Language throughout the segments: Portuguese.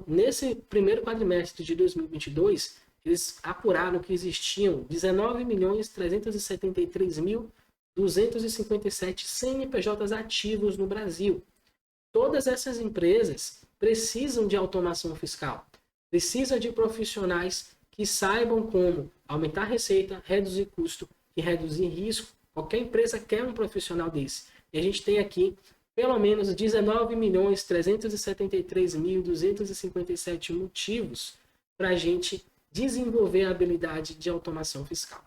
Então, nesse primeiro quadrimestre de 2022, eles apuraram que existiam 19.373.257 CNPJs ativos no Brasil. Todas essas empresas precisam de automação fiscal, precisam de profissionais que saibam como aumentar a receita, reduzir custo e reduzir risco. Qualquer empresa quer um profissional desse. E a gente tem aqui pelo menos 19.373.257 motivos para a gente desenvolver a habilidade de automação fiscal.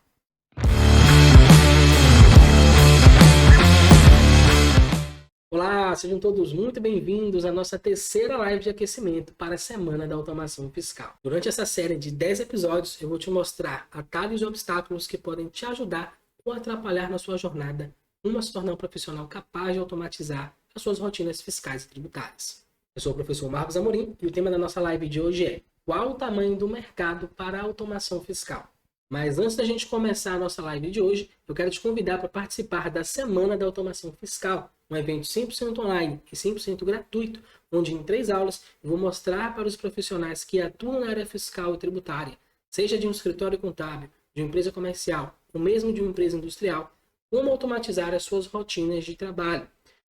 Olá, sejam todos muito bem-vindos à nossa terceira live de aquecimento para a Semana da Automação Fiscal. Durante essa série de 10 episódios, eu vou te mostrar atalhos e obstáculos que podem te ajudar ou atrapalhar na sua jornada rumo a se tornar um profissional capaz de automatizar as suas rotinas fiscais e tributárias. Eu sou o professor Marcos Amorim e o tema da nossa live de hoje é: qual o tamanho do mercado para a automação fiscal? Mas antes da gente começar a nossa live de hoje, eu quero te convidar para participar da Semana da Automação Fiscal, um evento 100% online e 100% gratuito, onde em 3 aulas eu vou mostrar para os profissionais que atuam na área fiscal e tributária, seja de um escritório contábil, de uma empresa comercial ou mesmo de uma empresa industrial, como automatizar as suas rotinas de trabalho.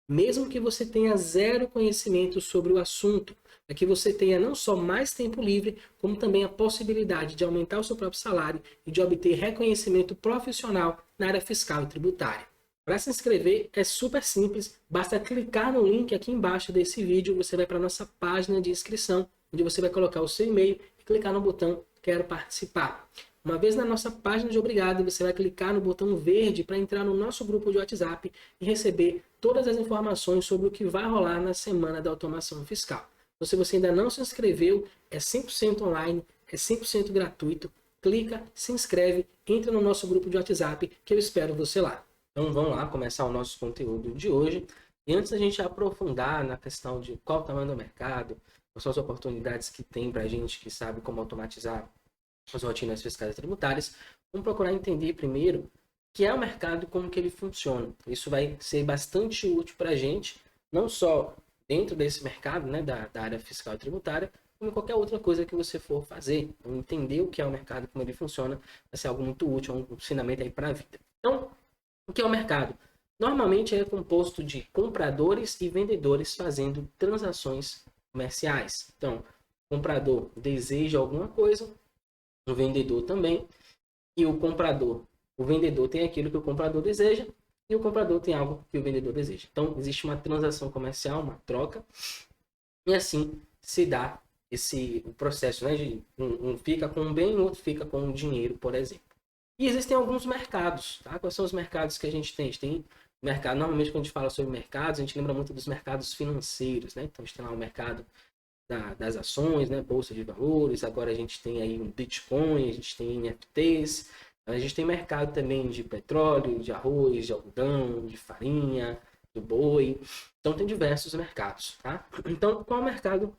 Mesmo que você tenha zero conhecimento sobre o assunto, é que você tenha não só mais tempo livre, como também a possibilidade de aumentar o seu próprio salário e de obter reconhecimento profissional na área fiscal e tributária. Para se inscrever é super simples, basta clicar no link aqui embaixo desse vídeo, você vai para a nossa página de inscrição, onde você vai colocar o seu e-mail e clicar no botão Quero Participar. Uma vez na nossa página de obrigado, você vai clicar no botão verde para entrar no nosso grupo de WhatsApp e receber todas as informações sobre o que vai rolar na Semana da Automação Fiscal. Então, se você ainda não se inscreveu, é 100% online, é 100% gratuito. Clica, se inscreve, entra no nosso grupo de WhatsApp que eu espero você lá. Então vamos lá começar o nosso conteúdo de hoje. E antes da gente aprofundar na questão de qual o tamanho do mercado, quais são as oportunidades que tem para a gente que sabe como automatizar as rotinas fiscais e tributárias, vamos procurar entender primeiro o que é o mercado e como que ele funciona. Isso vai ser bastante útil para a gente, não só dentro desse mercado, né, da área fiscal e tributária, como qualquer outra coisa que você for fazer. Entender o que é o mercado, como ele funciona, vai ser algo muito útil, um ensinamento aí para a vida. Então, o que é o mercado? Normalmente é composto de compradores e vendedores fazendo transações comerciais. Então, o comprador deseja alguma coisa, o vendedor também, e o vendedor tem aquilo que o comprador deseja, e o comprador tem algo que o vendedor deseja. Então, existe uma transação comercial, uma troca, e assim se dá o processo, né? Um fica com um bem, o outro fica com o dinheiro, por exemplo. E existem alguns mercados, tá? Quais são os mercados que a gente tem? A gente tem mercado, normalmente quando a gente fala sobre mercados, a gente lembra muito dos mercados financeiros, né? Então, a gente tem lá o mercado das ações, né, bolsa de valores, agora a gente tem aí um Bitcoin, a gente tem NFTs, a gente tem mercado também de petróleo, de arroz, de algodão, de farinha, do boi, então tem diversos mercados, tá? Então, qual mercado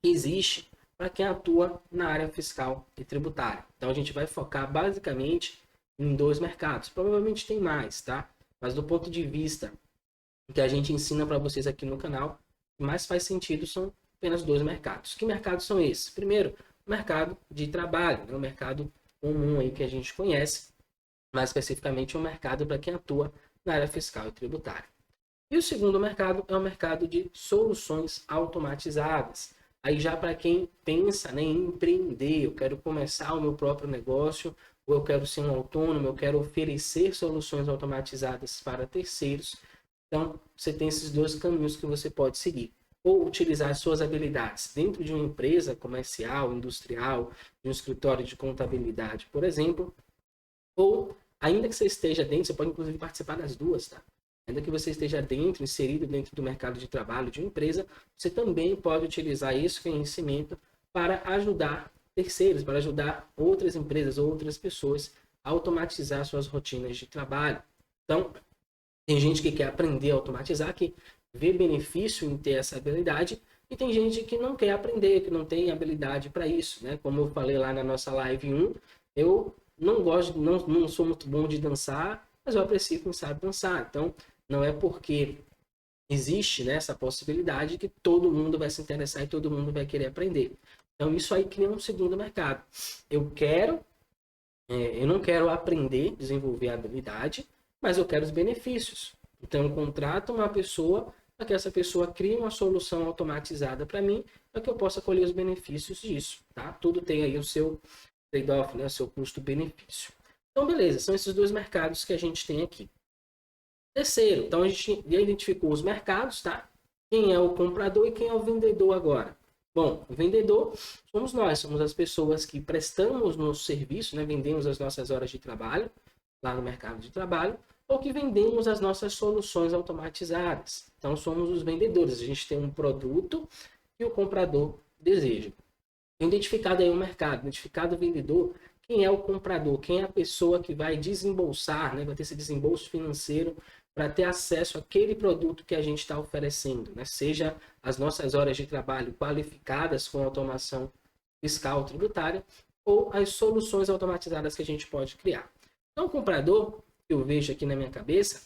existe para quem atua na área fiscal e tributária? Então, a gente vai focar basicamente em 2 mercados, provavelmente tem mais, tá? Mas do ponto de vista que a gente ensina para vocês aqui no canal, o que mais faz sentido são apenas 2 mercados. Que mercados são esses? Primeiro, o mercado de trabalho, né? O mercado comum aí que a gente conhece, mais especificamente o mercado para quem atua na área fiscal e tributária. E o segundo mercado é o mercado de soluções automatizadas. Aí já para quem pensa, né, em empreender, eu quero começar o meu próprio negócio, ou eu quero ser um autônomo, eu quero oferecer soluções automatizadas para terceiros. Então, você tem esses 2 caminhos que você pode seguir. Ou utilizar as suas habilidades dentro de uma empresa comercial, industrial, de um escritório de contabilidade, por exemplo, ou ainda que você esteja dentro, você pode inclusive participar das 2, tá? Ainda que você esteja dentro, inserido dentro do mercado de trabalho de uma empresa, você também pode utilizar esse conhecimento para ajudar terceiros, para ajudar outras empresas, outras pessoas a automatizar suas rotinas de trabalho. Então, tem gente que quer aprender a automatizar, que vê benefício em ter essa habilidade, e tem gente que não quer aprender, que não tem habilidade para isso, né? Como eu falei lá na nossa live 1, eu não sou muito bom de dançar, mas eu aprecio quem sabe dançar. Então, não é porque existe, né, essa possibilidade que todo mundo vai se interessar e todo mundo vai querer aprender. Então, isso aí cria um segundo mercado. Eu não quero aprender, desenvolver a habilidade, mas eu quero os benefícios. Então, eu contrato uma pessoa para que essa pessoa crie uma solução automatizada para mim, para que eu possa colher os benefícios disso, tá? Tudo tem aí o seu trade-off, né, o seu custo-benefício. Então, beleza, são esses dois mercados que a gente tem aqui. Terceiro, então a gente já identificou os mercados, tá? Quem é o comprador e quem é o vendedor agora. Bom, o vendedor somos nós, somos as pessoas que prestamos nosso serviço, né? Vendemos as nossas horas de trabalho lá no mercado de trabalho, ou que vendemos as nossas soluções automatizadas. Então, somos os vendedores. A gente tem um produto que o comprador deseja. Identificado aí o mercado, identificado o vendedor, quem é o comprador, quem é a pessoa que vai desembolsar, né? Vai ter esse desembolso financeiro para ter acesso àquele produto que a gente está oferecendo, né? Seja as nossas horas de trabalho qualificadas com automação fiscal tributária ou as soluções automatizadas que a gente pode criar. Então, o comprador, que eu vejo aqui na minha cabeça,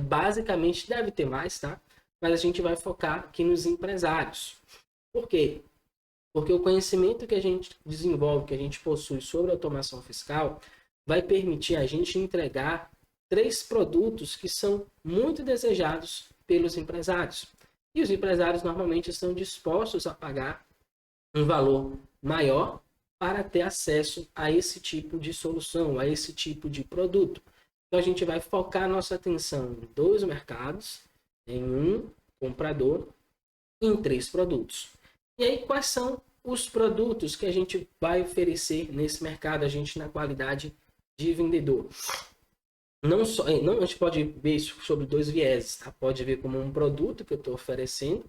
basicamente deve ter mais, tá? Mas a gente vai focar aqui nos empresários. Por quê? Porque o conhecimento que a gente desenvolve, que a gente possui sobre automação fiscal, vai permitir a gente entregar 3 produtos que são muito desejados pelos empresários. E os empresários normalmente estão dispostos a pagar um valor maior para ter acesso a esse tipo de solução, a esse tipo de produto. Então a gente vai focar nossa atenção em 2 mercados, em um comprador, em 3 produtos. E aí, quais são os produtos que a gente vai oferecer nesse mercado, a gente na qualidade de vendedor? Não, a gente pode ver isso sobre 2 vieses, tá? Pode ver como um produto que eu estou oferecendo,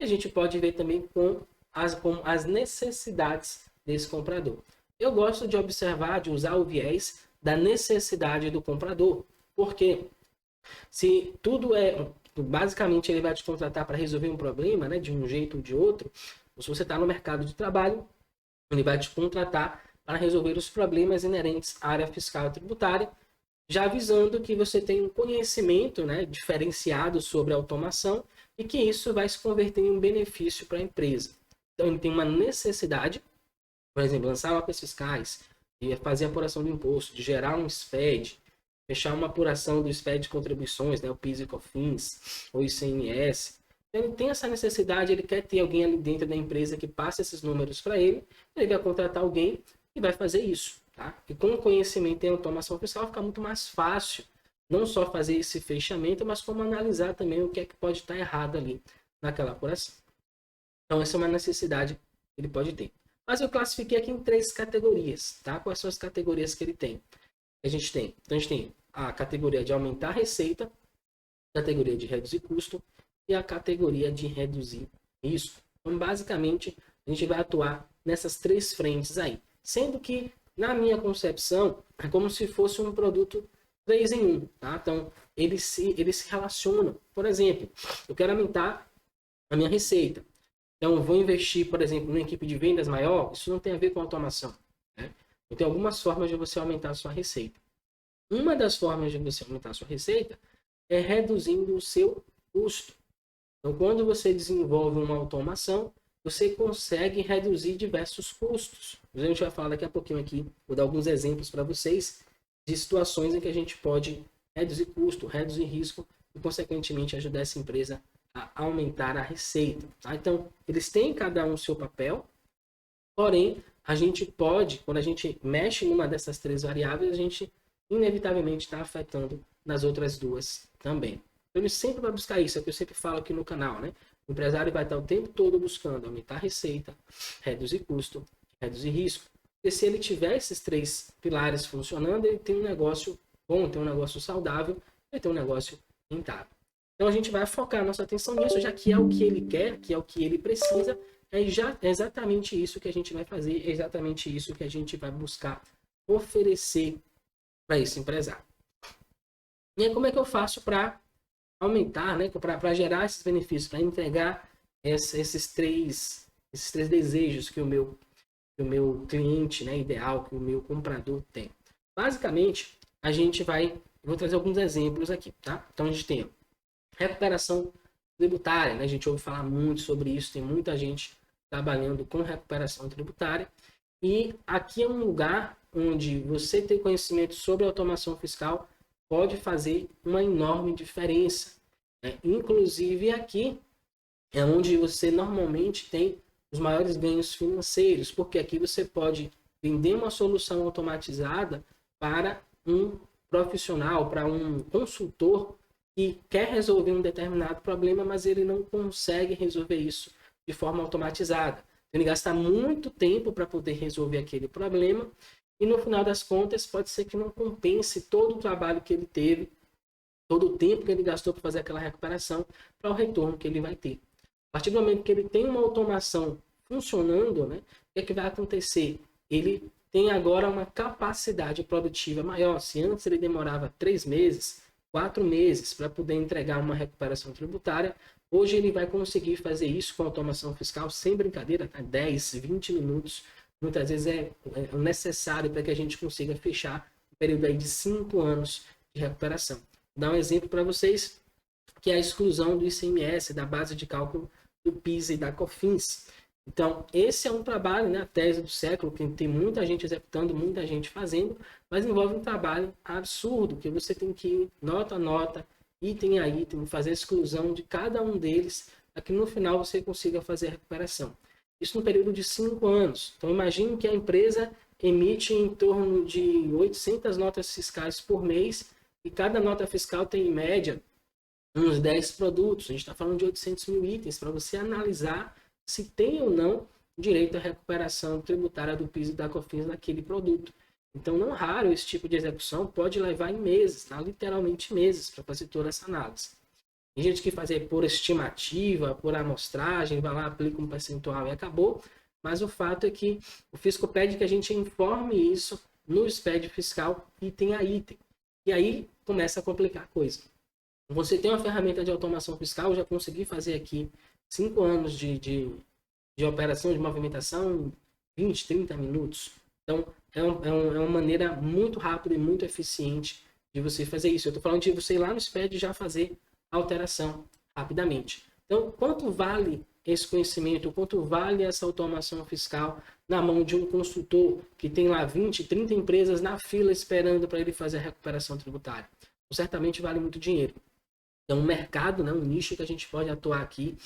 e a gente pode ver também com as necessidades desse comprador. Eu gosto de observar, de usar o viés da necessidade do comprador, porque se tudo basicamente ele vai te contratar para resolver um problema, né, de um jeito ou de outro, ou se você está no mercado de trabalho, ele vai te contratar para resolver os problemas inerentes à área fiscal e tributária, já avisando que você tem um conhecimento, né, diferenciado sobre a automação e que isso vai se converter em um benefício para a empresa. Então, ele tem uma necessidade, por exemplo, lançar mapas fiscais, de fazer apuração do imposto, de gerar um SPED, fechar uma apuração do SPED de contribuições, né, o PIS e COFINS, ou ICMS. Então, ele tem essa necessidade, ele quer ter alguém ali dentro da empresa que passe esses números para ele vai contratar alguém e vai fazer isso. Tá? E com o conhecimento em automação fiscal fica muito mais fácil não só fazer esse fechamento, mas como analisar também o que é que pode estar errado ali naquela apuração. Então, essa é uma necessidade que ele pode ter. Mas eu classifiquei aqui em 3 categorias. Tá? Quais são as categorias que ele tem? Então, a gente tem a categoria de aumentar a receita, a categoria de reduzir custo e a categoria de reduzir risco. Então, basicamente, a gente vai atuar nessas 3 frentes aí. Sendo que, na minha concepção, é como se fosse um produto 3 em 1. Tá? Então, eles se relacionam. Por exemplo, eu quero aumentar a minha receita. Então, eu vou investir, por exemplo, numa equipe de vendas maior. Isso não tem a ver com automação. Né? Então, tem algumas formas de você aumentar a sua receita. Uma das formas de você aumentar a sua receita é reduzindo o seu custo. Então, quando você desenvolve uma automação, você consegue reduzir diversos custos. A gente vai falar daqui a pouquinho aqui, vou dar alguns exemplos para vocês de situações em que a gente pode reduzir custo, reduzir risco e, consequentemente, ajudar essa empresa a aumentar a receita. Tá? Então, eles têm cada um o seu papel, porém, a gente pode, quando a gente mexe numa dessas 3 variáveis, a gente inevitavelmente está afetando nas outras 2 também. Então, ele sempre vai buscar isso, é o que eu sempre falo aqui no canal, né? O empresário vai estar o tempo todo buscando aumentar a receita, reduzir custo, reduzir risco. Porque se ele tiver esses 3 pilares funcionando, ele tem um negócio bom, tem um negócio saudável, ele tem um negócio rentável. Então a gente vai focar nossa atenção nisso, já que é o que ele quer, que é o que ele precisa, é exatamente isso que a gente vai fazer, é exatamente isso que a gente vai buscar oferecer para esse empresário. E aí, como é que eu faço para aumentar, né, para gerar esses benefícios, para entregar esses três desejos que o meu cliente, né, ideal, que o meu comprador tem? Basicamente, vou trazer alguns exemplos aqui, tá? Então, a gente tem recuperação tributária, né? A gente ouve falar muito sobre isso, tem muita gente trabalhando com recuperação tributária. E aqui é um lugar onde você ter conhecimento sobre automação fiscal pode fazer uma enorme diferença, né? Inclusive aqui é onde você normalmente tem os maiores ganhos financeiros, porque aqui você pode vender uma solução automatizada para um profissional, para um consultor que quer resolver um determinado problema, mas ele não consegue resolver isso de forma automatizada. Ele gasta muito tempo para poder resolver aquele problema e no final das contas pode ser que não compense todo o trabalho que ele teve, todo o tempo que ele gastou para fazer aquela recuperação, para o retorno que ele vai ter. A partir do momento que ele tem uma automação funcionando, né, o que é que vai acontecer? Ele tem agora uma capacidade produtiva maior. Se antes ele demorava 3 meses, 4 meses para poder entregar uma recuperação tributária, hoje ele vai conseguir fazer isso com automação fiscal sem brincadeira, tá? 10, 20 minutos. Muitas vezes é necessário para que a gente consiga fechar um período aí de 5 anos de recuperação. Vou dar um exemplo para vocês, que é a exclusão do ICMS, da base de cálculo do PIS e da COFINS. Então, esse é um trabalho, né, a tese do século, que tem muita gente executando, muita gente fazendo, mas envolve um trabalho absurdo, que você tem que ir nota a nota, item a item, fazer a exclusão de cada um deles, para que no final você consiga fazer a recuperação. Isso no período de 5 anos. Então, imagine que a empresa emite em torno de 800 notas fiscais por mês, e cada nota fiscal tem, em média, uns 10 produtos. A gente está falando de 800 mil itens, para você analisar se tem ou não direito à recuperação tributária do PIS e da COFINS naquele produto. Então, não raro, esse tipo de execução pode levar em meses, tá? Literalmente meses, para fazer toda essa análise. Tem gente que faz por estimativa, por amostragem, vai lá, aplica um percentual e acabou. Mas o fato é que o fisco pede que a gente informe isso no SPED fiscal, item a item. E aí começa a complicar a coisa. Você tem uma ferramenta de automação fiscal, eu já consegui fazer aqui 5 anos de operação, de movimentação, 20, 30 minutos. Então, é uma maneira muito rápida e muito eficiente de você fazer isso. Eu estou falando de você ir lá no SPED e já fazer a alteração rapidamente. Então, quanto vale esse conhecimento, quanto vale essa automação fiscal na mão de um consultor que tem lá 20, 30 empresas na fila esperando para ele fazer a recuperação tributária? Certamente vale muito dinheiro. É um mercado, né, um nicho que a gente pode atuar aqui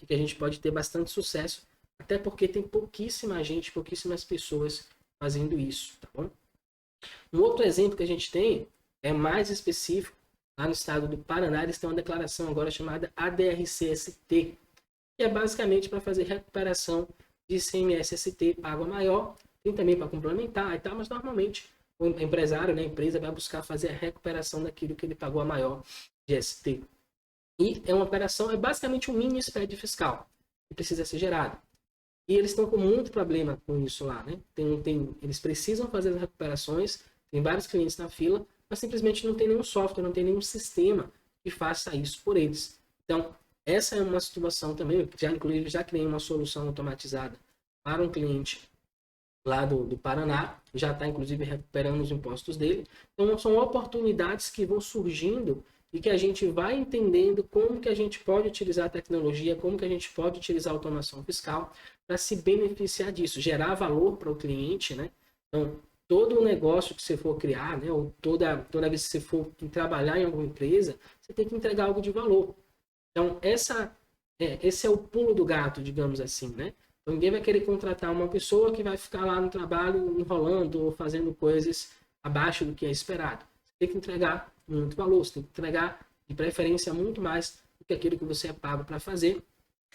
e que a gente pode ter bastante sucesso, até porque tem pouquíssima gente, pouquíssimas pessoas fazendo isso, tá bom? Um outro exemplo que a gente tem é mais específico. Lá no estado do Paraná, eles têm uma declaração agora chamada ADRCST, que é basicamente para fazer recuperação de ICMS-ST pago a maior, tem também para complementar e tal, mas normalmente o empresário, né, a empresa vai buscar fazer a recuperação daquilo que ele pagou a maior de ST. E é uma operação, é basicamente um mini SPED fiscal que precisa ser gerado. E eles estão com muito problema com isso lá, né? Eles precisam fazer as recuperações, tem vários clientes na fila, mas simplesmente não tem nenhum software, não tem nenhum sistema que faça isso por eles. Então, essa é uma situação também, inclusive já criei uma solução automatizada para um cliente lá do Paraná, já está inclusive recuperando os impostos dele. Então, são oportunidades que vão surgindo e que a gente vai entendendo como que a gente pode utilizar a tecnologia, como que a gente pode utilizar a automação fiscal para se beneficiar disso, gerar valor para o cliente, né? Então, todo o negócio que você for criar, né, ou toda vez que você for trabalhar em alguma empresa, você tem que entregar algo de valor. Então, esse é o pulo do gato, digamos assim, né? Então, ninguém vai querer contratar uma pessoa que vai ficar lá no trabalho enrolando ou fazendo coisas abaixo do que é esperado. Você tem que entregar muito valor, você tem que entregar, de preferência, muito mais do que aquilo que você é pago para fazer.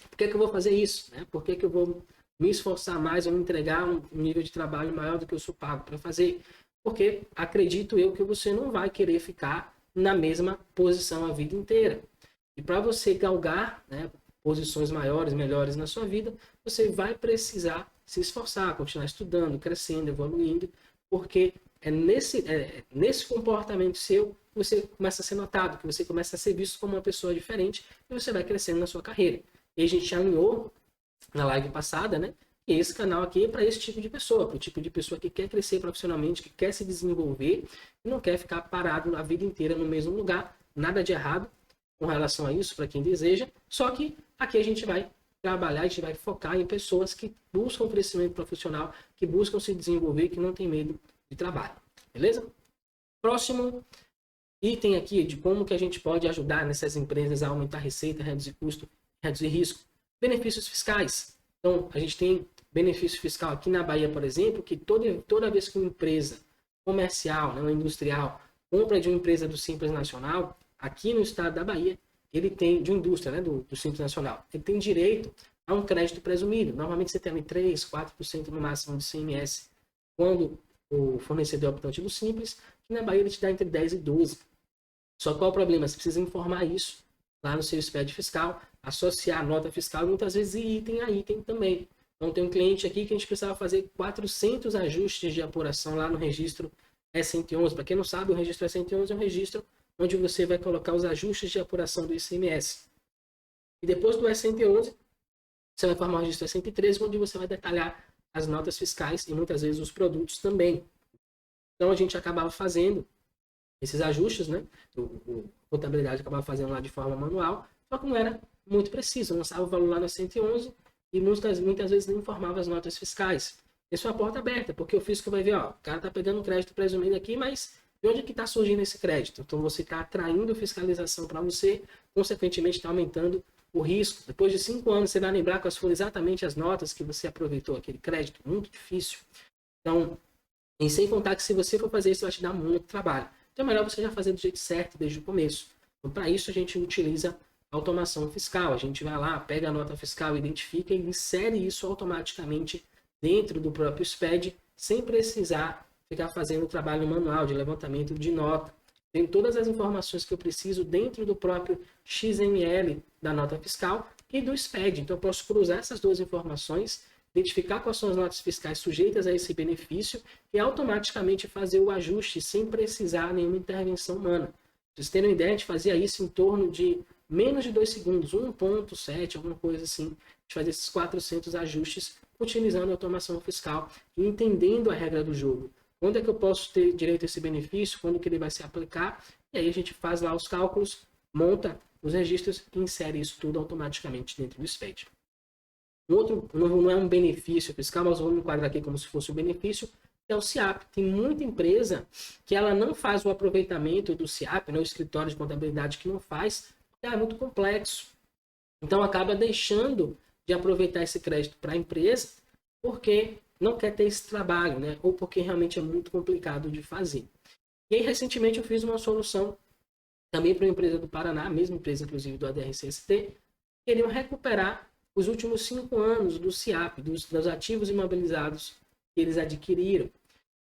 Por que eu vou fazer isso? Né? Por que eu vou me esforçar mais ou entregar um nível de trabalho maior do que eu sou pago para fazer? Porque acredito eu que você não vai querer ficar na mesma posição a vida inteira. E para você galgar, né, posições maiores, melhores na sua vida, você vai precisar se esforçar, continuar estudando, crescendo, evoluindo, porque é nesse comportamento seu que você começa a ser notado, que você começa a ser visto como uma pessoa diferente e você vai crescendo na sua carreira. E a gente alinhou na live passada, né? E esse canal aqui é para esse tipo de pessoa, para o tipo de pessoa que quer crescer profissionalmente, que quer se desenvolver e não quer ficar parado a vida inteira no mesmo lugar. Nada de errado com relação a isso para quem deseja, só que aqui a gente vai trabalhar, a gente vai focar em pessoas que buscam crescimento profissional, que buscam se desenvolver, que não tem medo de trabalho, beleza? Próximo item aqui de como que a gente pode ajudar nessas empresas a aumentar a receita, reduzir custo, reduzir risco. Benefícios fiscais. Então, a gente tem benefício fiscal aqui na Bahia, por exemplo, que toda vez que uma empresa comercial, né, uma industrial, compra de uma empresa do Simples Nacional, aqui no estado da Bahia, ele tem, de uma indústria, né, do Simples Nacional, ele tem direito a um crédito presumido. Normalmente você tem ali 3, 4% no máximo de CMS quando o fornecedor é optante do Simples, que na Bahia ele te dá entre 10 e 12. Só qual é o problema? Você precisa informar isso lá no seu SPED fiscal, associar a nota fiscal e muitas vezes item a item também. Então tem um cliente aqui que a gente precisava fazer 400 ajustes de apuração lá no registro E111. Para quem não sabe, o registro E111 é um registro onde você vai colocar os ajustes de apuração do ICMS. E depois do E111, você vai formar o registro E113, onde você vai detalhar as notas fiscais e muitas vezes os produtos também. Então a gente acabava fazendo esses ajustes, né? A contabilidade acabava fazendo lá de forma manual, só que não era muito preciso. Lançava o valor lá no 111 e muitas vezes não informava as notas fiscais. Isso é uma porta aberta, porque o fisco vai ver, ó, o cara tá pegando um crédito presumido aqui, mas de onde é que está surgindo esse crédito? Então você está atraindo fiscalização para você, consequentemente está aumentando o risco. Depois de 5 anos, você vai lembrar quais foram exatamente as notas que você aproveitou aquele crédito. Muito difícil. Então, e sem contar que se você for fazer isso, vai te dar muito trabalho. Então é melhor você já fazer do jeito certo desde o começo. Então, para isso, a gente utiliza automação fiscal. A gente vai lá, pega a nota fiscal, identifica e insere isso automaticamente dentro do próprio SPED, sem precisar ficar fazendo o trabalho manual de levantamento de nota. Tem todas as informações que eu preciso dentro do próprio XML da nota fiscal e do SPED. Então, eu posso cruzar essas duas informações, identificar quais são as notas fiscais sujeitas a esse benefício e automaticamente fazer o ajuste sem precisar nenhuma intervenção humana. Pra vocês terem uma ideia, a gente fazia isso em torno de menos de 2 segundos, 1.7, alguma coisa assim. A gente fazia esses 400 ajustes utilizando a automação fiscal e entendendo a regra do jogo. Quando é que eu posso ter direito a esse benefício? Quando que ele vai se aplicar? E aí a gente faz lá os cálculos, monta os registros e insere isso tudo automaticamente dentro do SPED. Um outro, não é um benefício fiscal, mas vamos enquadrar aqui como se fosse um benefício, é o SIAP. Tem muita empresa que ela não faz o aproveitamento do SIAP, né, o escritório de contabilidade que não faz, porque é muito complexo. Então acaba deixando de aproveitar esse crédito para a empresa porque não quer ter esse trabalho, né? Ou porque realmente é muito complicado de fazer. E aí, recentemente, eu fiz uma solução também para uma empresa do Paraná, a mesma empresa, inclusive, do ADR-CST, queriam recuperar os últimos 5 anos do SIAP, dos ativos imobilizados que eles adquiriram.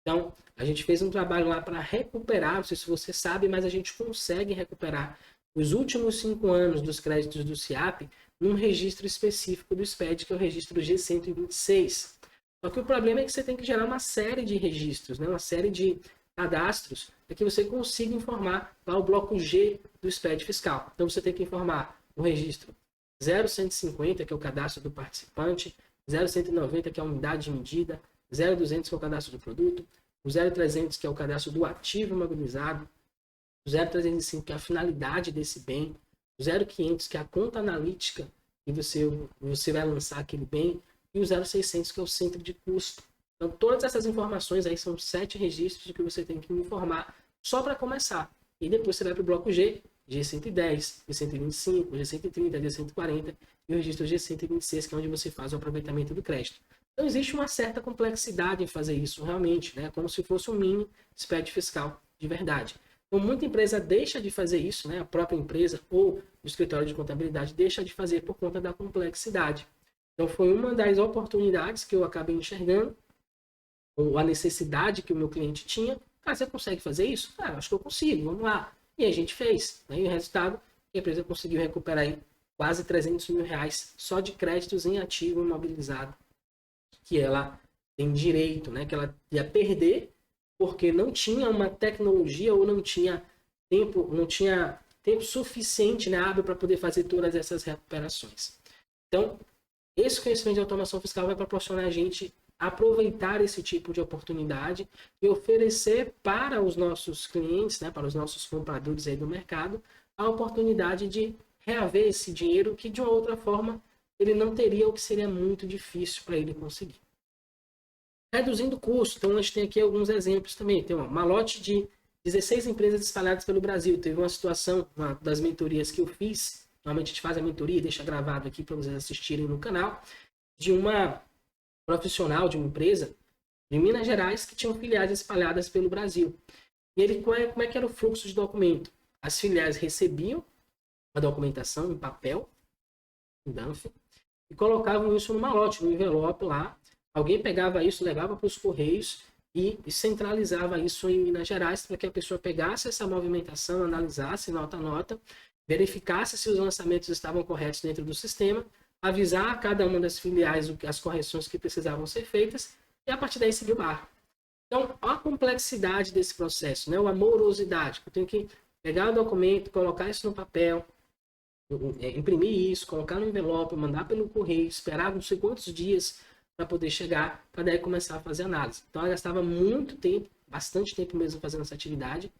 Então, a gente fez um trabalho lá para recuperar, não sei se você sabe, mas a gente consegue recuperar os últimos 5 anos dos créditos do SIAP num registro específico do SPED, que é o registro G126. Só que o problema é que você tem que gerar uma série de registros, né? Uma série de cadastros, para que você consiga informar lá o bloco G do SPED fiscal. Então você tem que informar o registro 0150, que é o cadastro do participante, 0190, que é a unidade de medida, 0200, que é o cadastro do produto, o 0300, que é o cadastro do ativo imobilizado, o 0305, que é a finalidade desse bem, o 0500, que é a conta analítica que você vai lançar aquele bem, e o 0600, que é o centro de custo. Então, todas essas informações aí são 7 registros que você tem que informar só para começar. E depois você vai para o bloco G, G110, G125, G130, G140 e o registro G126, que é onde você faz o aproveitamento do crédito. Então, existe uma certa complexidade em fazer isso realmente, né? Como se fosse um mini SPED fiscal de verdade. Então, muita empresa deixa de fazer isso, né? A própria empresa ou o escritório de contabilidade deixa de fazer por conta da complexidade. Então, foi uma das oportunidades que eu acabei enxergando, ou a necessidade que o meu cliente tinha. Cara, você consegue fazer isso? Ah, acho que eu consigo, vamos lá. E a gente fez. Né? E o resultado, a empresa conseguiu recuperar aí quase 300 mil reais só de créditos em ativo imobilizado que ela tem direito, né? Que ela ia perder porque não tinha uma tecnologia ou não tinha tempo suficiente, né, hábil para poder fazer todas essas recuperações. Então, esse conhecimento de automação fiscal vai proporcionar a gente aproveitar esse tipo de oportunidade e oferecer para os nossos clientes, né, para os nossos compradores aí do mercado, a oportunidade de reaver esse dinheiro que de uma outra forma ele não teria, ou que seria muito difícil para ele conseguir. Reduzindo o custo, então a gente tem aqui alguns exemplos também. Tem uma lote de 16 empresas espalhadas pelo Brasil. Teve uma situação, uma das mentorias que eu fiz, normalmente a gente faz a mentoria, deixa gravado aqui para vocês assistirem no canal, de uma profissional de uma empresa de Minas Gerais que tinham filiais espalhadas pelo Brasil. E ele, como é que era o fluxo de documento? As filiais recebiam a documentação em papel, em DANF, e colocavam isso numa lote, num envelope lá. Alguém pegava isso, levava para os Correios e centralizava isso em Minas Gerais para que a pessoa pegasse essa movimentação, analisasse nota a nota, verificasse se os lançamentos estavam corretos dentro do sistema, avisar a cada uma das filiais as correções que precisavam ser feitas e a partir daí seguir o barco. Então, a complexidade desse processo, né? A morosidade. Eu tenho que pegar o documento, colocar isso no papel, imprimir isso, colocar no envelope, mandar pelo correio, esperar não sei quantos dias para poder chegar, para daí começar a fazer análise. Então, ela gastava muito tempo, bastante tempo mesmo fazendo essa atividade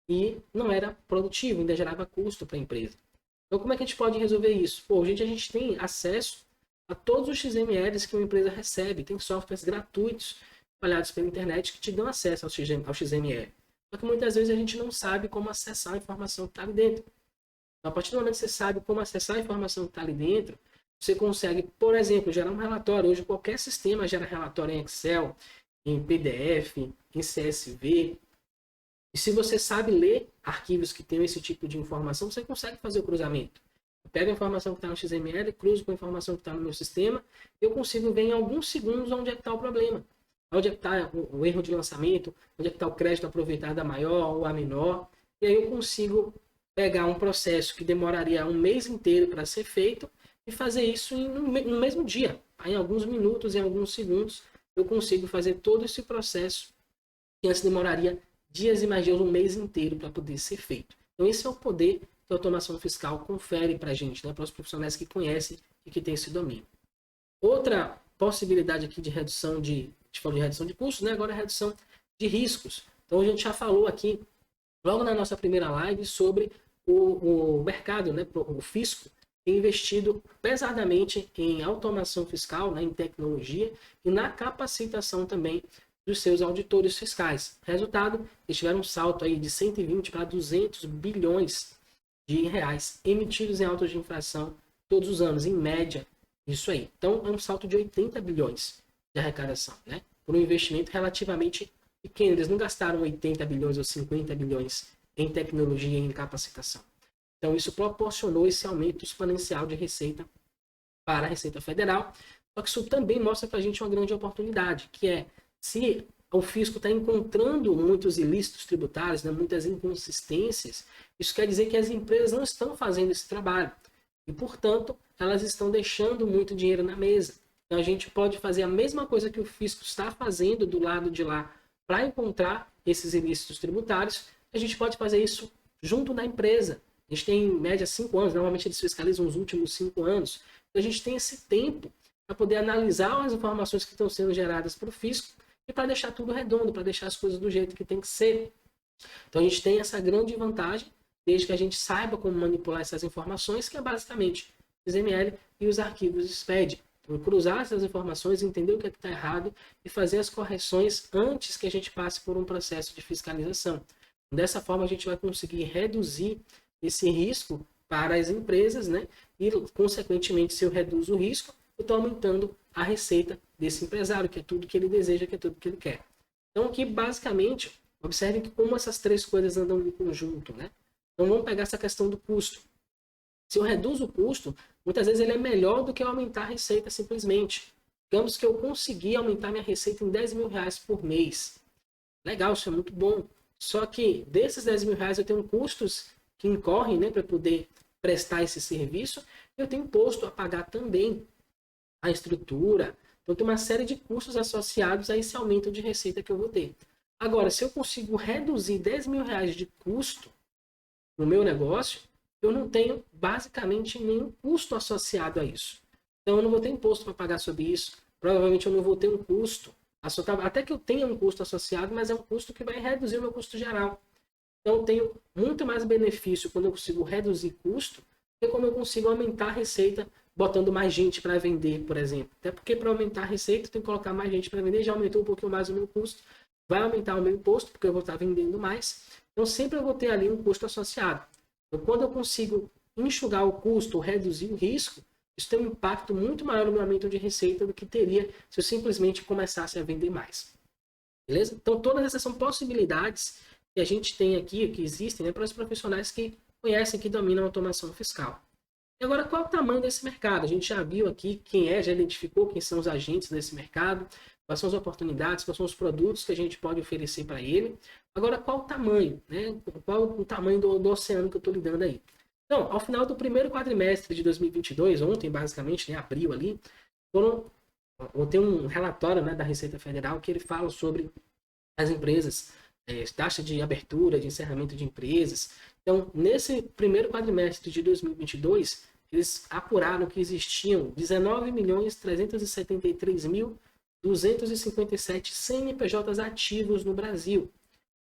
e não era produtivo, ainda gerava custo para a empresa. Então, como é que a gente pode resolver isso? Pô, a gente tem acesso a todos os XMLs que uma empresa recebe. Tem softwares gratuitos espalhados pela internet que te dão acesso ao XML. Só que muitas vezes a gente não sabe como acessar a informação que está ali dentro. Então, a partir do momento que você sabe como acessar a informação que está ali dentro, você consegue, por exemplo, gerar um relatório. Hoje qualquer sistema gera relatório em Excel, em PDF, em CSV. E se você sabe ler arquivos que tenham esse tipo de informação, você consegue fazer o cruzamento. Eu pego a informação que está no XML, cruzo com a informação que está no meu sistema, eu consigo ver em alguns segundos onde é que está o problema. Onde é que está o erro de lançamento, onde é que está o crédito aproveitado a maior ou a menor. E aí eu consigo pegar um processo que demoraria um mês inteiro para ser feito e fazer isso no mesmo dia. Em alguns minutos, em alguns segundos, eu consigo fazer todo esse processo que antes demoraria dias e mais dias, um mês inteiro para poder ser feito. Então esse é o poder que a automação fiscal confere para a gente, né, para os profissionais que conhecem e que têm esse domínio. Outra possibilidade aqui de redução a gente falou de redução de custos, né, agora é redução de riscos. Então a gente já falou aqui, logo na nossa primeira live, sobre o mercado, né, o fisco tem investido pesadamente em automação fiscal, né, em tecnologia e na capacitação também dos seus auditores fiscais. Resultado, eles tiveram um salto aí de 120 para 200 bilhões de reais emitidos em autos de infração todos os anos, em média, isso aí. Então, é um salto de 80 bilhões de arrecadação, né? Por um investimento relativamente pequeno. Eles não gastaram 80 bilhões ou 50 bilhões em tecnologia e em capacitação. Então, isso proporcionou esse aumento exponencial de receita para a Receita Federal. Só que isso também mostra para a gente uma grande oportunidade, que é se o fisco está encontrando muitos ilícitos tributários, né, muitas inconsistências, isso quer dizer que as empresas não estão fazendo esse trabalho. E, portanto, elas estão deixando muito dinheiro na mesa. Então, a gente pode fazer a mesma coisa que o fisco está fazendo do lado de lá para encontrar esses ilícitos tributários. A gente pode fazer isso junto da empresa. A gente tem, em média, 5 anos. Normalmente, eles fiscalizam os últimos 5 anos. Então, a gente tem esse tempo para poder analisar as informações que estão sendo geradas para o fisco e para deixar tudo redondo, para deixar as coisas do jeito que tem que ser. Então, a gente tem essa grande vantagem, desde que a gente saiba como manipular essas informações, que é basicamente o XML e os arquivos SPED. Então, cruzar essas informações, entender o que está errado e fazer as correções antes que a gente passe por um processo de fiscalização. Dessa forma, a gente vai conseguir reduzir esse risco para as empresas, né? E, consequentemente, se eu reduzo o risco, eu estou aumentando a receita desse empresário, que é tudo que ele deseja, que é tudo que ele quer. Então, aqui, basicamente, observem que como essas três coisas andam em conjunto, né? Então, vamos pegar essa questão do custo. Se eu reduzo o custo, muitas vezes ele é melhor do que eu aumentar a receita simplesmente. Digamos que eu consegui aumentar minha receita em 10 mil reais por mês. Legal, isso é muito bom. Só que desses 10 mil reais eu tenho custos que incorrem, né, para poder prestar esse serviço. Eu tenho imposto a pagar também, a estrutura. Então tem uma série de custos associados a esse aumento de receita que eu vou ter. Agora, se eu consigo reduzir 10 mil reais de custo no meu negócio, eu não tenho basicamente nenhum custo associado a isso. Então eu não vou ter imposto para pagar sobre isso. Provavelmente eu não vou ter um custo, até que eu tenha um custo associado, mas é um custo que vai reduzir o meu custo geral. Então, eu tenho muito mais benefício quando eu consigo reduzir custo do que quando eu consigo aumentar a receita botando mais gente para vender, por exemplo. Até porque para aumentar a receita, eu tenho que colocar mais gente para vender, já aumentou um pouquinho mais o meu custo, vai aumentar o meu imposto, porque eu vou estar vendendo mais. Então, sempre eu vou ter ali um custo associado. Então, quando eu consigo enxugar o custo ou reduzir o risco, isso tem um impacto muito maior no meu aumento de receita do que teria se eu simplesmente começasse a vender mais. Beleza? Então, todas essas são possibilidades que a gente tem aqui, que existem, né, para os profissionais que conhecem, que dominam a automação fiscal. E agora, qual é o tamanho desse mercado? A gente já viu aqui quem é, já identificou quem são os agentes desse mercado, quais são as oportunidades, quais são os produtos que a gente pode oferecer para ele. Agora, qual o tamanho? Né? Qual o tamanho do oceano que eu estou lidando aí? Então, ao final do primeiro quadrimestre de 2022, ontem basicamente, né, abril ali, tem um relatório, né, da Receita Federal que ele fala sobre as empresas, taxa de abertura, de encerramento de empresas. Então, nesse primeiro quadrimestre de 2022, eles apuraram que existiam 19.373.257 CNPJs ativos no Brasil.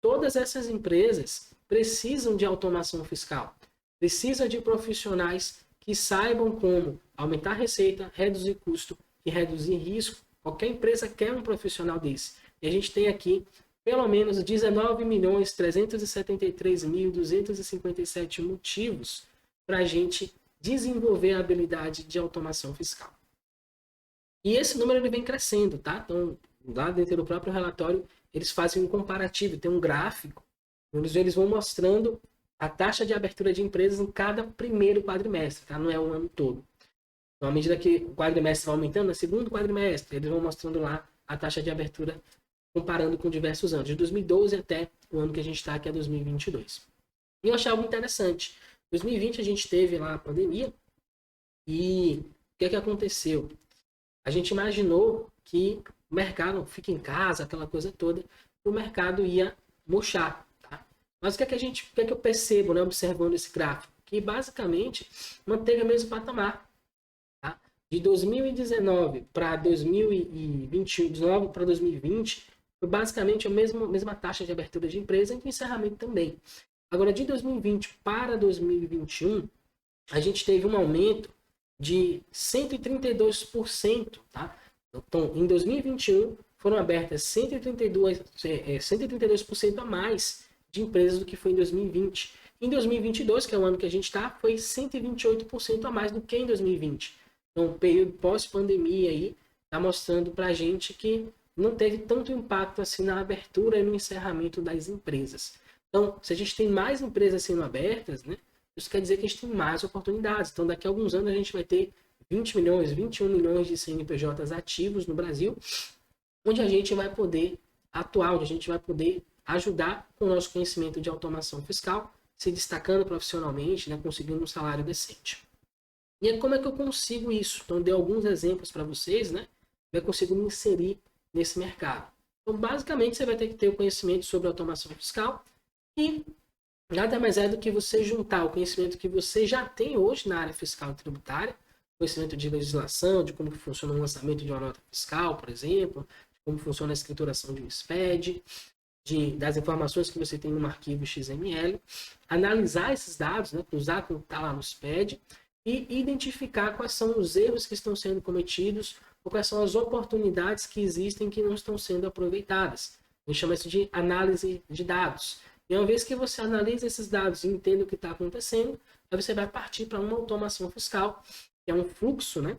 Todas essas empresas precisam de automação fiscal, precisam de profissionais que saibam como aumentar a receita, reduzir custo e reduzir risco. Qualquer empresa quer um profissional desse. E a gente tem aqui pelo menos 19.373.257 motivos para a gente desenvolver a habilidade de automação fiscal. E esse número ele vem crescendo, tá? Então, lá dentro do próprio relatório, eles fazem um comparativo, tem um gráfico, onde eles vão mostrando a taxa de abertura de empresas em cada primeiro quadrimestre, tá? Não é o ano todo. Então, à medida que o quadrimestre vai aumentando, no segundo quadrimestre, eles vão mostrando lá a taxa de abertura comparando com diversos anos, de 2012 até o ano que a gente está, que é 2022. E eu achei algo interessante. Em 2020 a gente teve lá a pandemia e o que é que aconteceu? A gente imaginou que o mercado fica em casa, aquela coisa toda, o mercado ia murchar. Tá? Mas o que é que eu percebo, né, observando esse gráfico? Que basicamente manteve o mesmo patamar. Tá? De 2019 para 2021, 19 para 2020, foi basicamente a mesma taxa de abertura de empresa e de encerramento também. Agora, de 2020 para 2021, a gente teve um aumento de 132%. Tá? Então, em 2021, foram abertas 132% a mais de empresas do que foi em 2020. Em 2022, que é o ano que a gente está, foi 128% a mais do que em 2020. Então, o período pós-pandemia aí está mostrando para a gente que não teve tanto impacto assim na abertura e no encerramento das empresas. Então, se a gente tem mais empresas sendo abertas, né, isso quer dizer que a gente tem mais oportunidades. Então, daqui a alguns anos a gente vai ter 20 milhões, 21 milhões de CNPJs ativos no Brasil, onde a gente vai poder atuar, onde a gente vai poder ajudar com o nosso conhecimento de automação fiscal, se destacando profissionalmente, né, conseguindo um salário decente. E aí, como é que eu consigo isso? Então, dei alguns exemplos para vocês, né? Eu consigo me inserir nesse mercado. Então, basicamente, você vai ter que ter o conhecimento sobre automação fiscal e nada mais é do que você juntar o conhecimento que você já tem hoje na área fiscal e tributária, conhecimento de legislação, de como funciona o lançamento de uma nota fiscal, por exemplo, de como funciona a escrituração de um SPED, das informações que você tem no arquivo XML, analisar esses dados, né, usar o que está lá no SPED e identificar quais são os erros que estão sendo cometidos ou quais são as oportunidades que existem que não estão sendo aproveitadas. A gente chama isso de análise de dados. E uma vez que você analisa esses dados e entende o que está acontecendo, aí você vai partir para uma automação fiscal, que é um fluxo, né,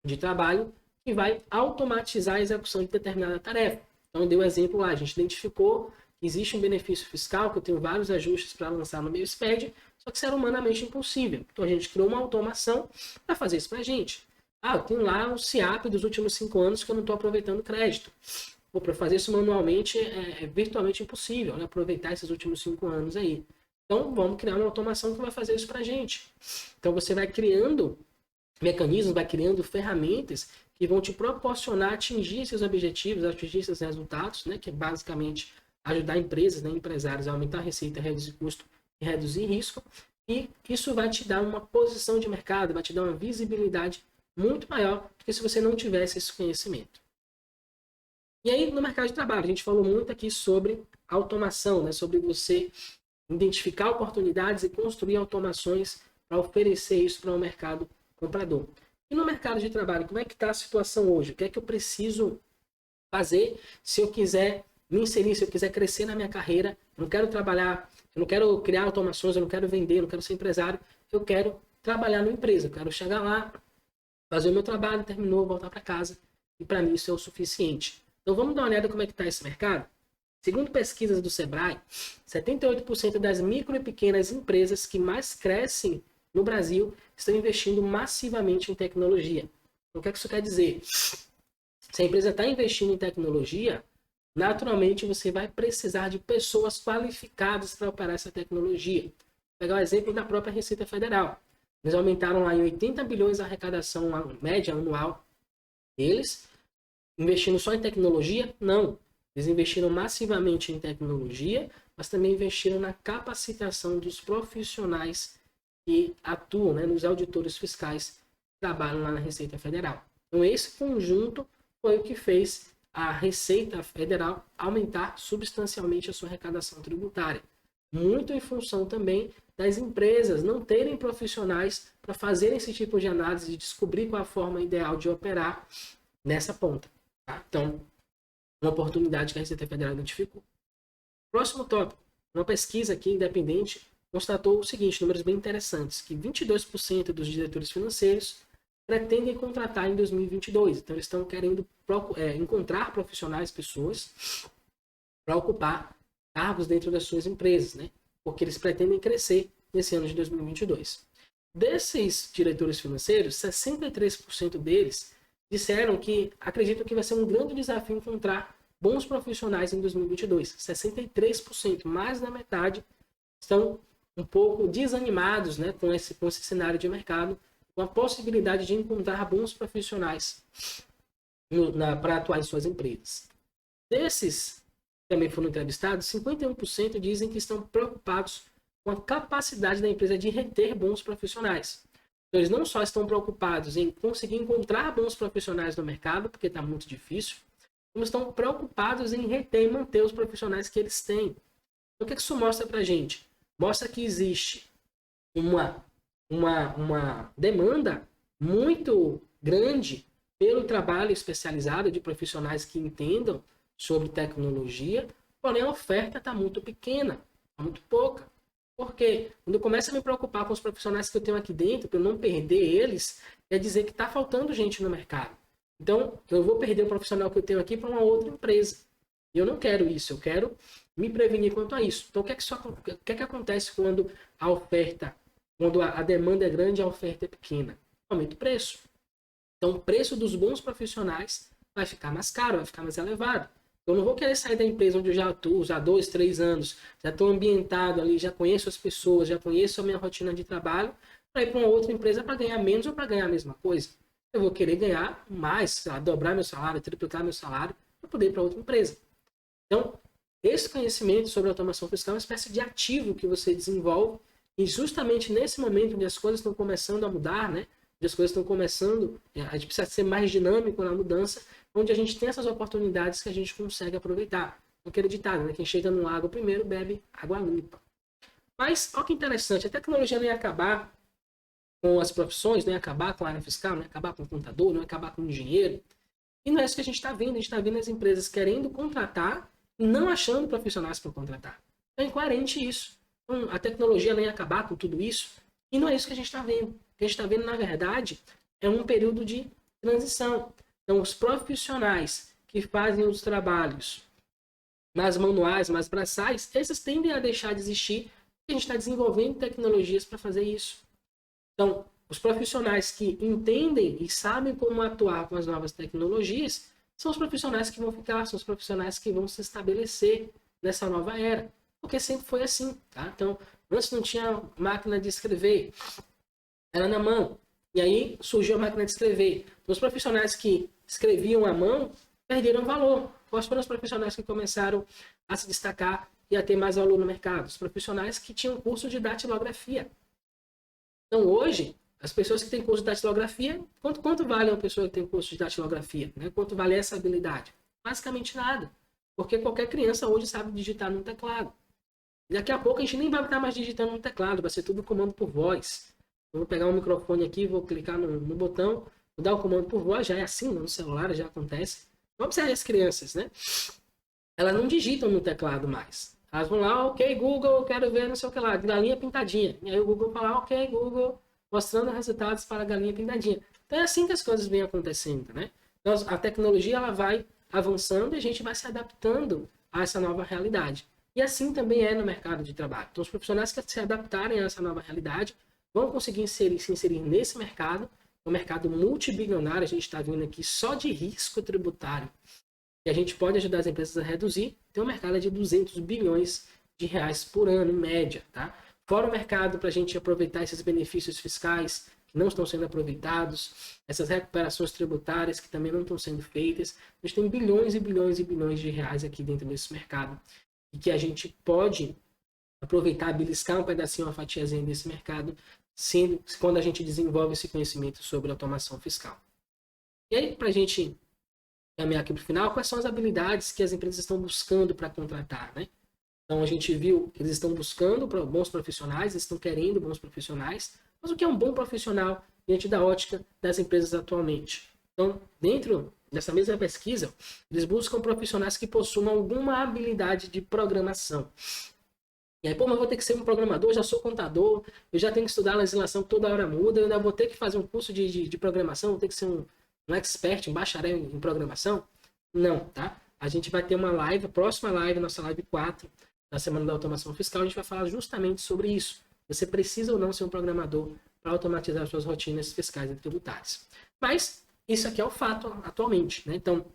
de trabalho que vai automatizar a execução de determinada tarefa. Então, dei um exemplo lá, a gente identificou que existe um benefício fiscal, que eu tenho vários ajustes para lançar no meu SPED, só que isso era humanamente impossível. Então, a gente criou uma automação para fazer isso para a gente. Eu tenho lá o CIAP dos últimos 5 anos que eu não estou aproveitando crédito. Para fazer isso manualmente é virtualmente impossível, né? Aproveitar esses últimos 5 anos aí. Então, vamos criar uma automação que vai fazer isso para a gente. Então, você vai criando mecanismos, vai criando ferramentas que vão te proporcionar atingir esses objetivos, atingir esses resultados, né? Que é basicamente ajudar empresas, né, empresários a aumentar a receita, reduzir custo e reduzir risco. E isso vai te dar uma posição de mercado, vai te dar uma visibilidade muito maior do que se você não tivesse esse conhecimento. E aí, no mercado de trabalho, a gente falou muito aqui sobre automação, né? Sobre você identificar oportunidades e construir automações para oferecer isso para o mercado comprador. E no mercado de trabalho, como é que está a situação hoje? O que é que eu preciso fazer se eu quiser me inserir, se eu quiser crescer na minha carreira? Eu não quero trabalhar, eu não quero criar automações, eu não quero vender, eu não quero ser empresário, eu quero trabalhar numa empresa, eu quero chegar lá, fazer o meu trabalho, terminou, voltar para casa, e para mim isso é o suficiente. Então vamos dar uma olhada como é que está esse mercado? Segundo pesquisas do Sebrae, 78% das micro e pequenas empresas que mais crescem no Brasil estão investindo massivamente em tecnologia. Então, o que é que isso quer dizer? Se a empresa está investindo em tecnologia, naturalmente você vai precisar de pessoas qualificadas para operar essa tecnologia. Vou pegar o exemplo da própria Receita Federal. Eles aumentaram lá em 80 bilhões a arrecadação média anual deles. Investindo só em tecnologia? Não. Eles investiram massivamente em tecnologia, mas também investiram na capacitação dos profissionais que atuam, né, nos auditores fiscais que trabalham lá na Receita Federal. Então, esse conjunto foi o que fez a Receita Federal aumentar substancialmente a sua arrecadação tributária. Muito em função também das empresas não terem profissionais para fazerem esse tipo de análise e descobrir qual a forma ideal de operar nessa ponta. Tá? Então, uma oportunidade que a Receita Federal identificou. Próximo tópico. Uma pesquisa aqui independente constatou o seguinte, números bem interessantes, que 22% dos diretores financeiros pretendem contratar em 2022. Então, eles estão querendo encontrar profissionais, pessoas, para ocupar cargos dentro das suas empresas, né? Porque eles pretendem crescer nesse ano de 2022. Desses diretores financeiros, 63% deles disseram que acreditam que vai ser um grande desafio encontrar bons profissionais em 2022. 63%, mais da metade, estão um pouco desanimados, né, com esse cenário de mercado, com a possibilidade de encontrar bons profissionais para atuar em suas empresas. Desses que também foram entrevistados, 51% dizem que estão preocupados com a capacidade da empresa de reter bons profissionais. Então, eles não só estão preocupados em conseguir encontrar bons profissionais no mercado, porque está muito difícil, como estão preocupados em reter e manter os profissionais que eles têm. Então, o que isso mostra para a gente? Mostra que existe uma demanda muito grande pelo trabalho especializado de profissionais que entendam sobre tecnologia, porém a oferta está muito pequena, está muito pouca. Porque quando eu começo a me preocupar com os profissionais que eu tenho aqui dentro, para eu não perder eles, quer dizer que está faltando gente no mercado. Então, eu vou perder o profissional que eu tenho aqui para uma outra empresa. E eu não quero isso, eu quero me prevenir quanto a isso. Então, o que é que acontece quando a oferta, quando a demanda é grande e a oferta é pequena? Aumenta o preço. Então, o preço dos bons profissionais vai ficar mais caro, vai ficar mais elevado. Eu não vou querer sair da empresa onde eu já atuo, já há 2, 3 anos, já estou ambientado ali, já conheço as pessoas, já conheço a minha rotina de trabalho, para ir para uma outra empresa para ganhar menos ou para ganhar a mesma coisa. Eu vou querer ganhar mais, sei lá, dobrar meu salário, triplicar meu salário, para poder ir para outra empresa. Então, esse conhecimento sobre automação fiscal é uma espécie de ativo que você desenvolve, e justamente nesse momento onde as coisas estão começando a mudar, né? Onde as coisas estão começando, a gente precisa ser mais dinâmico na mudança, onde a gente tem essas oportunidades que a gente consegue aproveitar. Aquele ditado, né? Quem chega no lago primeiro bebe água limpa. Mas, olha que interessante, a tecnologia não ia acabar com as profissões, não ia acabar com a área fiscal, não ia acabar com o contador, não ia acabar com o engenheiro. E não é isso que a gente está vendo. A gente está vendo as empresas querendo contratar e não achando profissionais para contratar. É incoerente isso. Então, a tecnologia não ia acabar com tudo isso. E não é isso que a gente está vendo. O que a gente está vendo, na verdade, é um período de transição. Então, os profissionais que fazem os trabalhos mais manuais, mais braçais, esses tendem a deixar de existir, porque a gente está desenvolvendo tecnologias para fazer isso. Então, os profissionais que entendem e sabem como atuar com as novas tecnologias são os profissionais que vão ficar, são os profissionais que vão se estabelecer nessa nova era. Porque sempre foi assim, tá? Então, antes não tinha máquina de escrever, era na mão. E aí surgiu a máquina de escrever. Então, os profissionais que escreviam à mão perderam valor. Quais foram os profissionais que começaram a se destacar e a ter mais valor no mercado? Os profissionais que tinham curso de datilografia. Então, hoje, as pessoas que têm curso de datilografia, quanto vale uma pessoa que tem curso de datilografia? Né? Quanto vale essa habilidade? Basicamente nada. Porque qualquer criança hoje sabe digitar no teclado. Daqui a pouco a gente nem vai estar mais digitando no teclado, vai ser tudo comando por voz. Eu vou pegar um microfone aqui, vou clicar no botão, vou dar o comando por voz, já é assim, no celular já acontece. Observe as crianças, né? Elas não digitam no teclado mais. Elas vão lá, ok, Google, quero ver não sei o que lá, galinha pintadinha. E aí o Google fala, ok, Google, mostrando resultados para a galinha pintadinha. Então é assim que as coisas vêm acontecendo, né? Então a tecnologia ela vai avançando e a gente vai se adaptando a essa nova realidade. E assim também é no mercado de trabalho. Então os profissionais que se adaptarem a essa nova realidade vão conseguir se inserir nesse mercado, um mercado multibilionário, a gente está vindo aqui só de risco tributário, e a gente pode ajudar as empresas a reduzir, tem um mercado de 200 bilhões de reais por ano, em média, tá? Fora o mercado para a gente aproveitar esses benefícios fiscais que não estão sendo aproveitados, essas recuperações tributárias que também não estão sendo feitas, a gente tem bilhões e bilhões e bilhões de reais aqui dentro desse mercado, e que a gente pode aproveitar, beliscar um pedacinho, uma fatiazinha desse mercado, sendo, quando a gente desenvolve esse conhecimento sobre automação fiscal. E aí, para a gente caminhar aqui para o final, quais são as habilidades que as empresas estão buscando para contratar, né? Então, a gente viu que eles estão buscando bons profissionais, eles estão querendo bons profissionais, mas o que é um bom profissional diante da ótica das empresas atualmente? Então, dentro dessa mesma pesquisa, eles buscam profissionais que possuam alguma habilidade de programação. E aí, pô, mas eu vou ter que ser um programador, já sou contador, eu já tenho que estudar a legislação que toda hora muda, eu ainda vou ter que fazer um curso de programação, vou ter que ser um expert, um bacharel em programação? Não, tá? A gente vai ter uma live, próxima live, nossa live 4, na Semana da Automação Fiscal, a gente vai falar justamente sobre isso. Você precisa ou não ser um programador para automatizar suas rotinas fiscais e tributárias. Mas isso aqui é o fato atualmente, né? Então,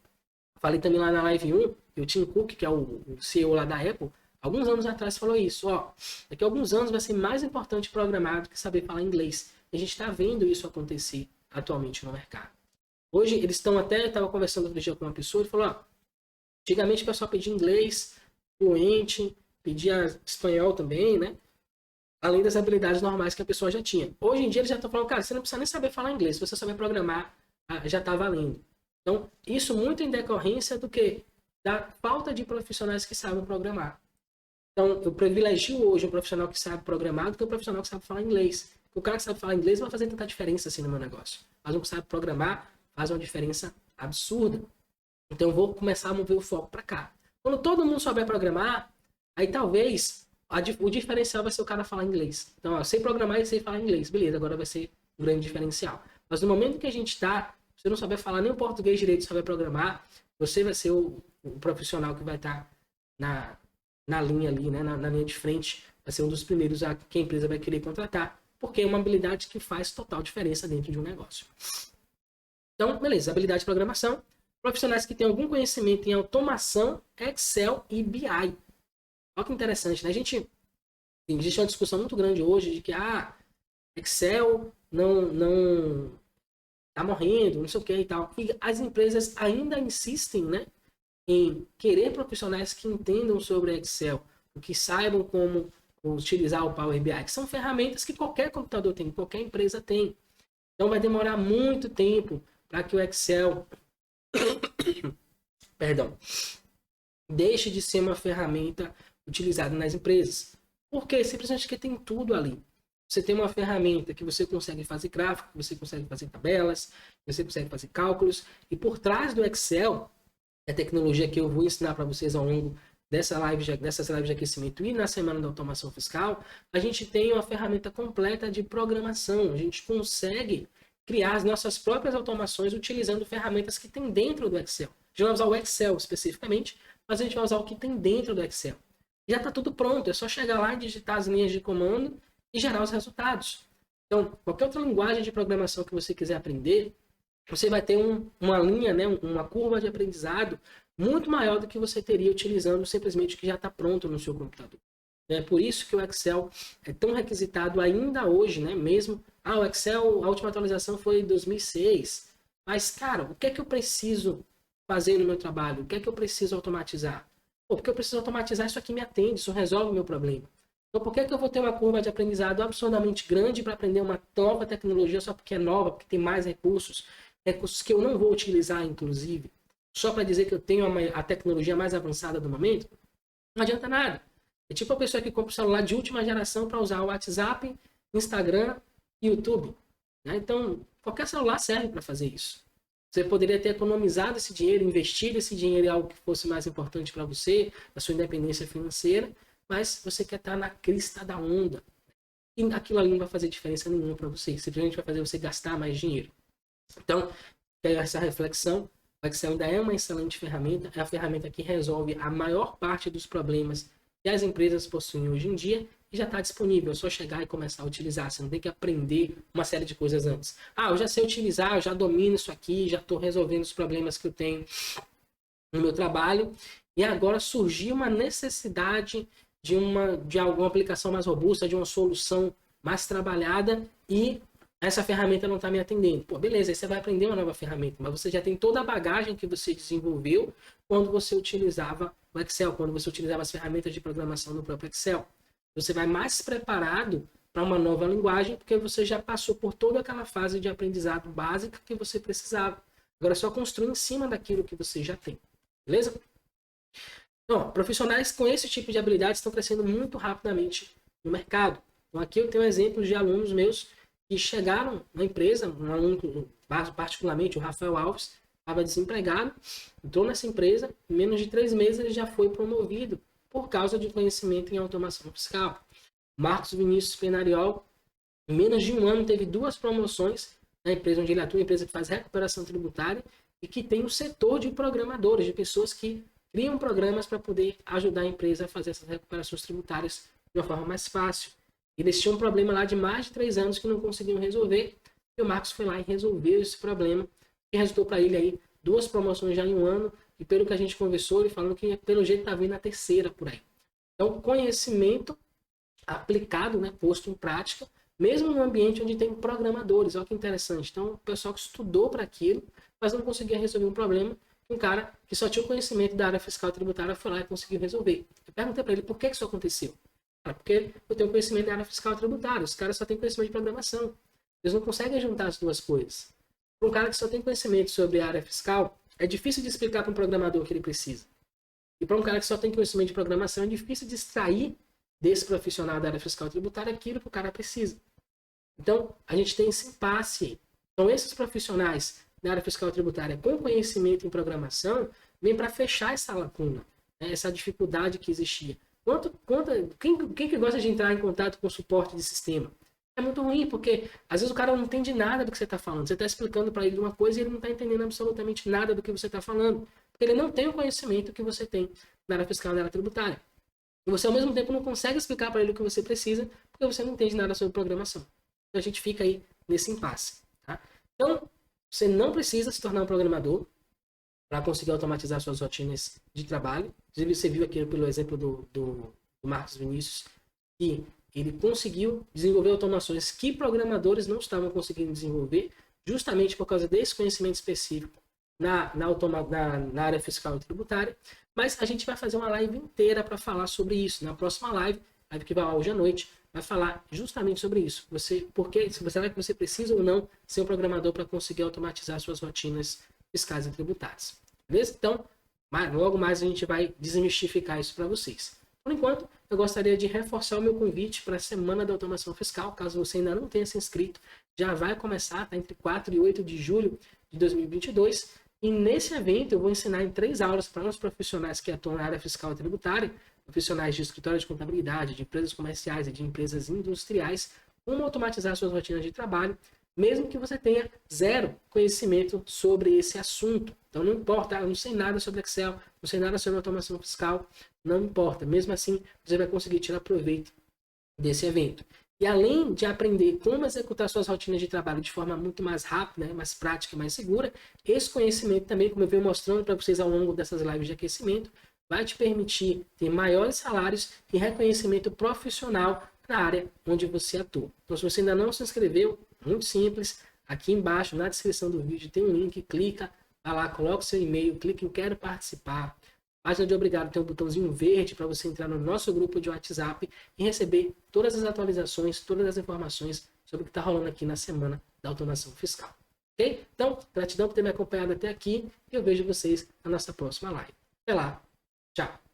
falei também lá na live 1, que o Tim Cook, que é o CEO lá da Apple, alguns anos atrás falou isso, ó, daqui a alguns anos vai ser mais importante programar do que saber falar inglês. E a gente está vendo isso acontecer atualmente no mercado. Hoje eles estão até, estava conversando outro dia com uma pessoa e falou, ó, antigamente o pessoal pedia inglês fluente, pedia espanhol também, né? Além das habilidades normais que a pessoa já tinha. Hoje em dia eles já estão falando, cara, você não precisa nem saber falar inglês, se você saber programar, já está valendo. Então, isso muito em decorrência do que? Da falta de profissionais que sabem programar. Então, eu privilegio hoje um profissional que sabe programar do que um profissional que sabe falar inglês. Porque o cara que sabe falar inglês não vai fazer tanta diferença assim no meu negócio. Mas um que sabe programar faz uma diferença absurda. Então, eu vou começar a mover o foco para cá. Quando todo mundo souber programar, aí talvez o diferencial vai ser o cara falar inglês. Então, eu sei programar e sei falar inglês. Beleza, agora vai ser um grande diferencial. Mas no momento que a gente está, você não souber falar nem o português direito, souber programar, você vai ser o profissional que vai estar na linha ali, né, na linha de frente, vai ser um dos primeiros a que a empresa vai querer contratar, porque é uma habilidade que faz total diferença dentro de um negócio. Então, beleza, habilidade de programação, profissionais que têm algum conhecimento em automação, Excel e BI. Olha que interessante, né? Existe uma discussão muito grande hoje de que Excel não tá morrendo, não sei o que e tal. E as empresas ainda insistem, né, em querer profissionais que entendam sobre Excel, que saibam como utilizar o Power BI, que são ferramentas que qualquer computador tem, qualquer empresa tem. Então vai demorar muito tempo para que o Excel deixe de ser uma ferramenta utilizada nas empresas. Por quê? Simplesmente porque tem tudo ali. Você tem uma ferramenta que você consegue fazer gráfico, você consegue fazer tabelas, você consegue fazer cálculos, e por trás do Excel, a tecnologia que eu vou ensinar para vocês ao longo dessas lives de aquecimento e na Semana da Automação Fiscal, a gente tem uma ferramenta completa de programação. A gente consegue criar as nossas próprias automações utilizando ferramentas que tem dentro do Excel. A gente vai usar o Excel especificamente, mas a gente vai usar o que tem dentro do Excel. Já está tudo pronto, é só chegar lá e digitar as linhas de comando e gerar os resultados. Então, qualquer outra linguagem de programação que você quiser aprender, você vai ter uma linha, né, uma curva de aprendizado muito maior do que você teria utilizando simplesmente o que já está pronto no seu computador. É por isso que o Excel é tão requisitado ainda hoje, né? Mesmo, o Excel, a última atualização foi em 2006. Mas, cara, o que é que eu preciso fazer no meu trabalho? O que é que eu preciso automatizar? Porque eu preciso automatizar, isso aqui me atende, isso resolve o meu problema. Então, por que eu vou ter uma curva de aprendizado absurdamente grande para aprender uma nova tecnologia só porque é nova, porque tem mais recursos que eu não vou utilizar, inclusive, só para dizer que eu tenho a tecnologia mais avançada do momento? Não adianta nada. É tipo a pessoa que compra o celular de última geração para usar o WhatsApp, Instagram e YouTube. Né? Então, qualquer celular serve para fazer isso. Você poderia ter economizado esse dinheiro, investido esse dinheiro em algo que fosse mais importante para você, na sua independência financeira, mas você quer estar na crista da onda. E aquilo ali não vai fazer diferença nenhuma para você. Simplesmente vai fazer você gastar mais dinheiro. Então, ter essa reflexão. O Excel ainda é uma excelente ferramenta. É a ferramenta que resolve a maior parte dos problemas que as empresas possuem hoje em dia e já está disponível. É só chegar e começar a utilizar. Você não tem que aprender uma série de coisas antes. Eu já sei utilizar, eu já domino isso aqui, já estou resolvendo os problemas que eu tenho no meu trabalho. E agora surgiu uma necessidade de alguma aplicação mais robusta, de uma solução mais trabalhada e essa ferramenta não está me atendendo. Pô, beleza, aí você vai aprender uma nova ferramenta, mas você já tem toda a bagagem que você desenvolveu quando você utilizava o Excel, quando você utilizava as ferramentas de programação no próprio Excel. Você vai mais preparado para uma nova linguagem, porque você já passou por toda aquela fase de aprendizado básica que você precisava. Agora é só construir em cima daquilo que você já tem. Beleza? Então, profissionais com esse tipo de habilidades estão crescendo muito rapidamente no mercado. Então, aqui eu tenho exemplos de alunos meus que chegaram na empresa, um aluno, particularmente o Rafael Alves, estava desempregado, entrou nessa empresa, em menos de 3 meses ele já foi promovido por causa de conhecimento em automação fiscal. Marcos Vinícius Penariol, em menos de um ano, teve 2 promoções na empresa onde ele atua, uma empresa que faz recuperação tributária e que tem um setor de programadores, de pessoas que criam programas para poder ajudar a empresa a fazer essas recuperações tributárias de uma forma mais fácil. Eles tinham um problema lá de mais de 3 anos que não conseguiam resolver. E o Marcos foi lá e resolveu esse problema. E resultou para ele aí 2 promoções já em um ano. E pelo que a gente conversou, ele falou que pelo jeito está vindo a 3ª por aí. Então, conhecimento aplicado, né, posto em prática, mesmo no ambiente onde tem programadores. Olha que interessante. Então, o pessoal que estudou para aquilo, mas não conseguia resolver um problema. Um cara que só tinha o conhecimento da área fiscal e tributária foi lá e conseguiu resolver. Eu perguntei para ele por que isso aconteceu. Porque eu tenho conhecimento da área fiscal e tributária. Os caras só têm conhecimento de programação. Eles não conseguem juntar as duas coisas. Para um cara que só tem conhecimento sobre a área fiscal, é difícil de explicar para um programador o que ele precisa. E para um cara que só tem conhecimento de programação, é difícil de extrair desse profissional da área fiscal e tributária aquilo que o cara precisa. Então, a gente tem esse impasse. Então, esses profissionais da área fiscal e tributária com conhecimento em programação vêm para fechar essa lacuna, né? Essa dificuldade que existia. Quem que gosta de entrar em contato com o suporte de sistema? É muito ruim, porque às vezes o cara não entende nada do que você está falando. Você está explicando para ele uma coisa e ele não está entendendo absolutamente nada do que você está falando. Porque ele não tem o conhecimento que você tem na área fiscal e na área tributária. E você, ao mesmo tempo, não consegue explicar para ele o que você precisa, porque você não entende nada sobre programação. Então a gente fica aí nesse impasse. Tá? Então, você não precisa se tornar um programador para conseguir automatizar suas rotinas de trabalho. Você viu aqui pelo exemplo do Marcos Vinícius, que ele conseguiu desenvolver automações que programadores não estavam conseguindo desenvolver, justamente por causa desse conhecimento específico na área fiscal e tributária. Mas a gente vai fazer uma live inteira para falar sobre isso. Na próxima live que vai hoje à noite, vai falar justamente sobre isso. Será que você precisa ou não ser um programador para conseguir automatizar suas rotinas fiscais e tributárias. Beleza? Então, logo mais a gente vai desmistificar isso para vocês. Por enquanto, eu gostaria de reforçar o meu convite para a Semana da Automação Fiscal. Caso você ainda não tenha se inscrito, já vai começar, tá? Entre 4 e 8 de julho de 2022. E nesse evento eu vou ensinar em 3 aulas para os profissionais que atuam na área fiscal e tributária, profissionais de escritório de contabilidade, de empresas comerciais e de empresas industriais, como automatizar suas rotinas de trabalho, mesmo que você tenha 0 conhecimento sobre esse assunto. Então não importa, eu não sei nada sobre Excel, não sei nada sobre automação fiscal, não importa. Mesmo assim, você vai conseguir tirar proveito desse evento. E além de aprender como executar suas rotinas de trabalho de forma muito mais rápida, né, mais prática e mais segura, esse conhecimento também, como eu venho mostrando para vocês ao longo dessas lives de aquecimento, vai te permitir ter maiores salários e reconhecimento profissional na área onde você atua. Então, se você ainda não se inscreveu, muito simples, aqui embaixo na descrição do vídeo tem um link, clica, vai lá, coloca o seu e-mail, clica em quero participar. Página de obrigado tem um botãozinho verde para você entrar no nosso grupo de WhatsApp e receber todas as atualizações, todas as informações sobre o que está rolando aqui na Semana da Automação Fiscal. Ok? Então, gratidão por ter me acompanhado até aqui e eu vejo vocês na nossa próxima live. Até lá. Tchau.